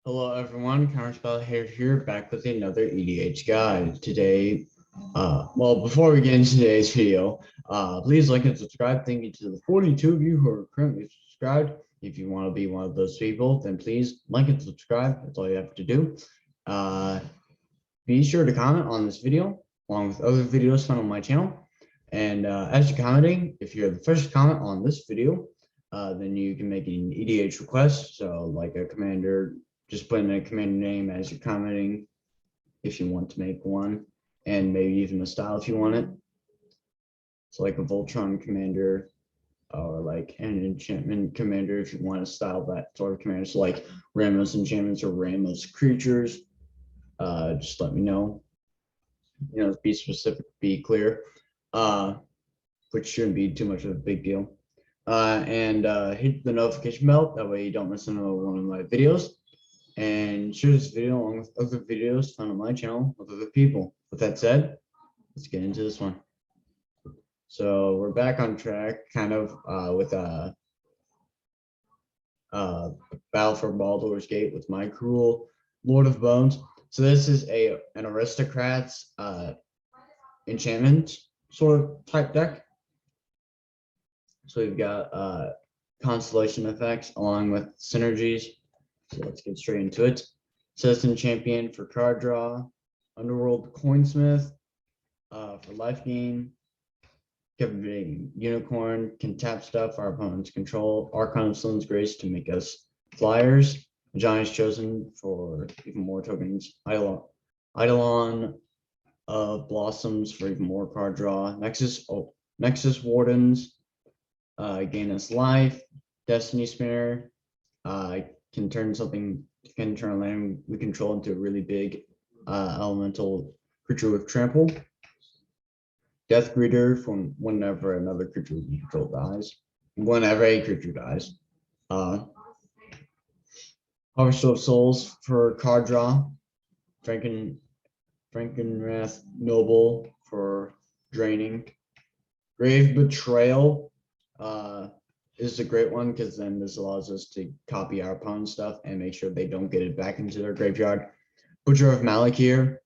Hello everyone, Counterspell here back with another EDH guide. Today, before we get into today's video, please like and subscribe. Thank you to the 42 of you who are currently subscribed. If you want to be one of those people, then please like and subscribe. That's all you have to do. Be sure to comment on this video along with other videos found on my channel. And as you're commenting, if you're the first comment on this video, then you can make an EDH request. So like a commander, just put in a commander name as you're commenting if you want to make one, and maybe even a style if you want it. So like a Voltron commander or like an enchantment commander if you want to style that sort of commander. So like Ramos enchantments or Ramos creatures. Just let me know. You know, be specific, be clear, which shouldn't be too much of a big deal. And hit the notification bell, that way you don't miss another one of my videos. And share this video along with other videos found on my channel with other people. With that said, let's get into this one. So we're back on track, kind of with Battle for Baldur's Gate with Myrkul, Lord of Bones. So this is an aristocrats enchantment sort of type deck. So we've got constellation effects along with synergies. So let's get straight into it. Citizen Champion for card draw, Underworld Coinsmith for life gain, Captivating Unicorn can tap stuff our opponents control, Archon of Slim's Grace to make us flyers, Giant's Chosen for even more tokens, Eidolon of Blossoms for even more card draw, Nexus Wardens gain us life, Destiny Spinner can turn a land we control into a really big elemental creature with trample. Death Greeter from whenever another creature we control dies. Whenever a creature dies. Harvester of Souls for card draw. Frankenwrath Noble for draining. Grave Betrayal is a great one because then this allows us to copy our opponent's stuff and make sure they don't get it back into their graveyard. Butcher of Malakir.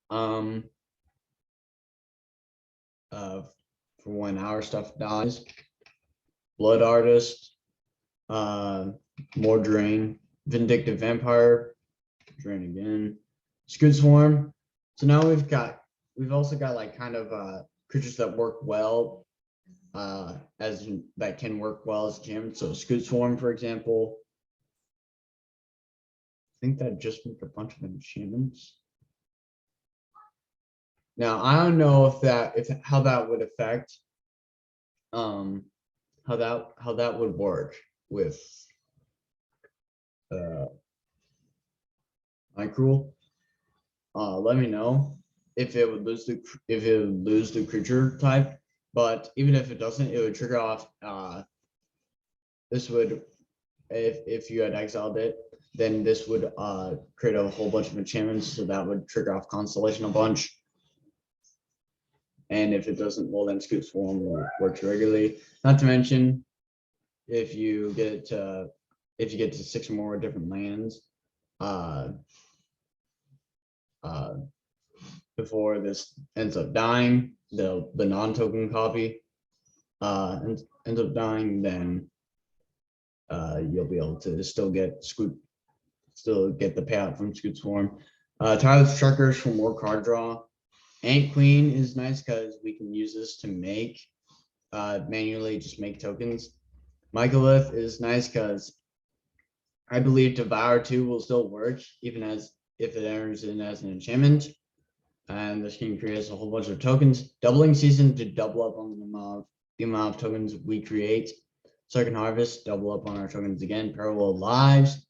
For when our stuff dies. Blood Artist. More drain. Vindictive Vampire. Drain again. Scoot Swarm. So now we've also got like kind of creatures that work well. That can work well as gem. So Scoot Swarm, for example. I think that just make a bunch of enchantments. Now I don't know how that would affect how that would work with Myrkul. Let me know if it would lose the creature type. But even if it doesn't, it would trigger off. This would, if you had exiled it, then this would create a whole bunch of enchantments. So that would trigger off Constellation a bunch. And if it doesn't, well, then Scoot Swarm works regularly. Not to mention, if you get to 6 or more different lands, before this ends up dying, the non-token copy ends up dying, then you'll be able to still get the payout from Scoot Swarm. Tireless Truckers for more card draw. Ant Queen is nice because we can use this to make manually just make tokens. Mycolith is nice because I believe Devour 2 will still work even if it enters in as an enchantment. And this can create a whole bunch of tokens. Doubling Season to double up on the amount of tokens we create. Second Harvest, double up on our tokens again. Parallel Lives,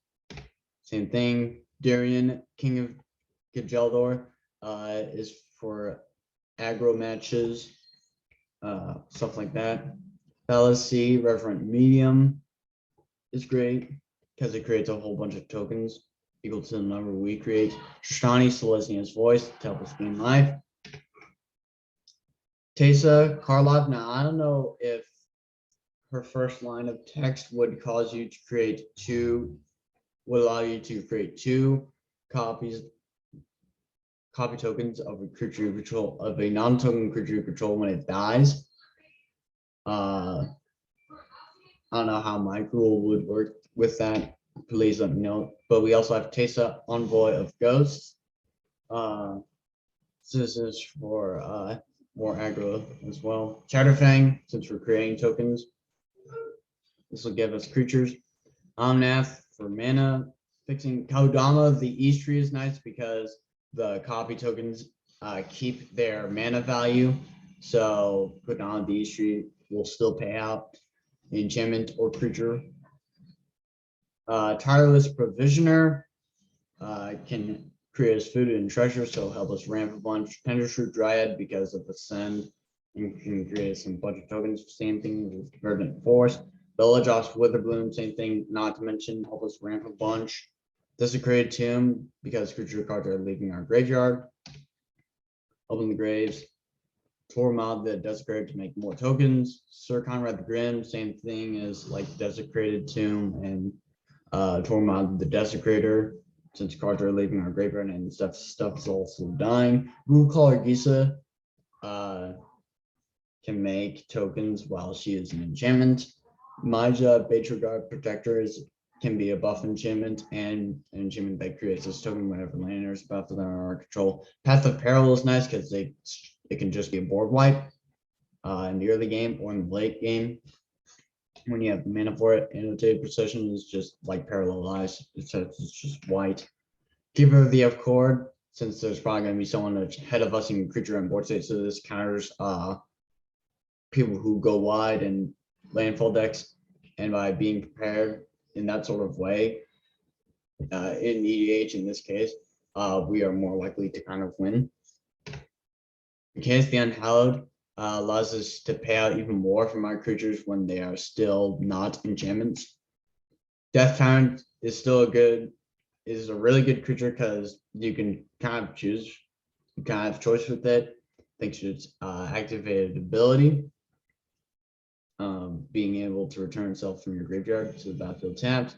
same thing. Darian, King of Gajeldor, is for aggro matches, stuff like that. Fallacy, Reverent Medium is great because it creates a whole bunch of tokens equal to the number we create. Shoshani, Selesnia's Voice, to help us gain life. Teysa, Karlov. Now, I don't know if her first line of text would cause you to create 2 would allow you to create 2 copy tokens of a creature you control, of a non-token creature you control when it dies. I don't know how Myrkul would work with that. Please let me know. But we also have Tesa, Envoy of Ghosts. This is for more aggro as well. Chatterfang, since we're creating tokens. This will give us creatures. Omnath for mana. Fixing Kaudama, the East tree is nice because the copy tokens keep their mana value. So putting on the East tree will still pay out enchantment or creature. Tireless Provisioner can create us food and treasure, so help us ramp a bunch. Pendershroot Dryad because of the send, and can create some bunch of tokens. Same thing with Verdant Forest. Bellajoss Witherbloom, same thing, not to mention help us ramp a bunch. Desecrated Tomb because creature cards are leaving our graveyard. Open the Graves. Tormod the Desecrated to make more tokens. Sir Conrad the Grim, same thing as like Desecrated Tomb and Tormod the Desecrator, since cards are leaving our graveyard and stuff is also dying. Rulecaller Gisa can make tokens while she is an enchantment. Maja Betrogard Protector can be a buff enchantment and an enchantment that creates this token whenever land is buffed within our control. Path of Peril is nice because it can just be a board wipe in the early game or in the late game when you have mana for it. Annotated Precision is just like Parallelize, it's just white. Keeper of the F Chord, since there's probably going to be someone ahead of us in creature and board state, so this counters people who go wide and landfall decks, and by being prepared in that sort of way, in EDH in this case, we are more likely to kind of win. Mechanics the Unhallowed allows us to pay out even more from our creatures when they are still not enchantments. Death Tyrant is still a really good creature because you can kind of choose, you kind of have choice with it thanks to its activated ability. Being able to return itself from your graveyard to the battlefield tapped.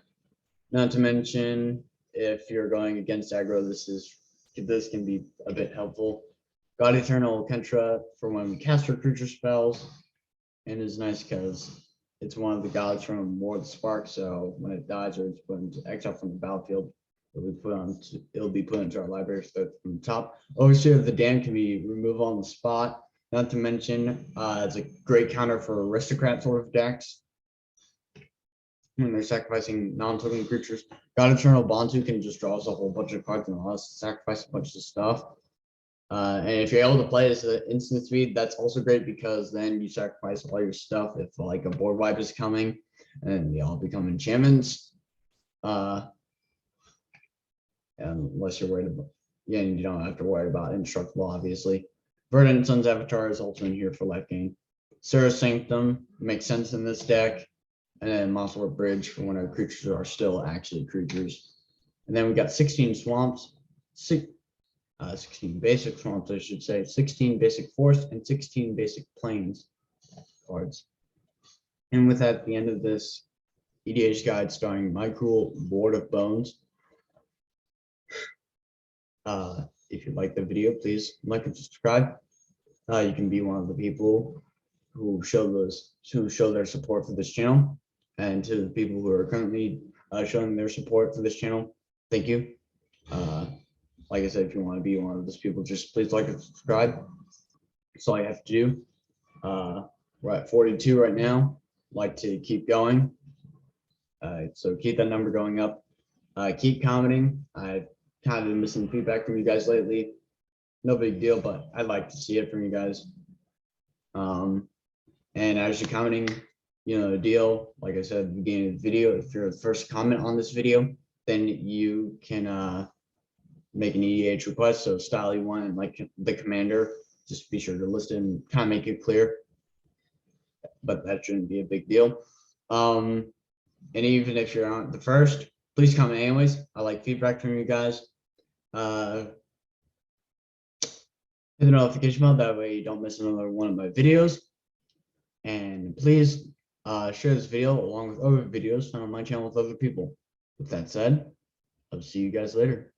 Not to mention, if you're going against aggro, this can be a bit helpful. God Eternal Kentra for when we cast our creature spells, and is nice because it's one of the gods from War of the Spark. So when it dies or it's put into exile from the battlefield, it'll be put into our library from the top. Overseer of the Damned can be removed on the spot. Not to mention, it's a great counter for aristocrat sort of decks when they're sacrificing non-token creatures. God Eternal Bantu can just draw us a whole bunch of cards and allow us to sacrifice a bunch of stuff. And if you're able to play this at instant speed, that's also great because then you sacrifice all your stuff if like a board wipe is coming and they all become enchantments. Unless you're worried about, yeah, you don't have to worry about indestructible, obviously. Verdant Sun's Avatar is also in here for life gain. Serra's Sanctum makes sense in this deck. And then Mosswort Bridge for when our creatures are still actually creatures. And then we got 16 swamps, 16 basic swamps, I should say, 16 basic forest, and 16 basic plains cards. And with that, the end of this EDH guide starring Myrkul, Board of Bones. If you like the video, please like and subscribe. You can be one of the people who show their support for this channel, and to the people who are currently showing their support for this channel, thank you. Like I said, if you want to be one of those people, just please like and subscribe. That's all you have to do. We're at 42 right now. Like to keep going. So keep that number going up. Keep commenting. I've kind of been missing feedback from you guys lately. No big deal, but I'd like to see it from you guys. And as you're commenting, you know the deal. Like I said at the beginning of the video, if you're the first comment on this video, then you can make an EDH request. So style you want and like the commander, just be sure to list it and kind of make it clear. But that shouldn't be a big deal. And even if you're not the first, please comment anyways. I like feedback from you guys. Hit the notification bell, that way you don't miss another one of my videos. And please share this video along with other videos found on my channel with other people. With that said, I'll see you guys later.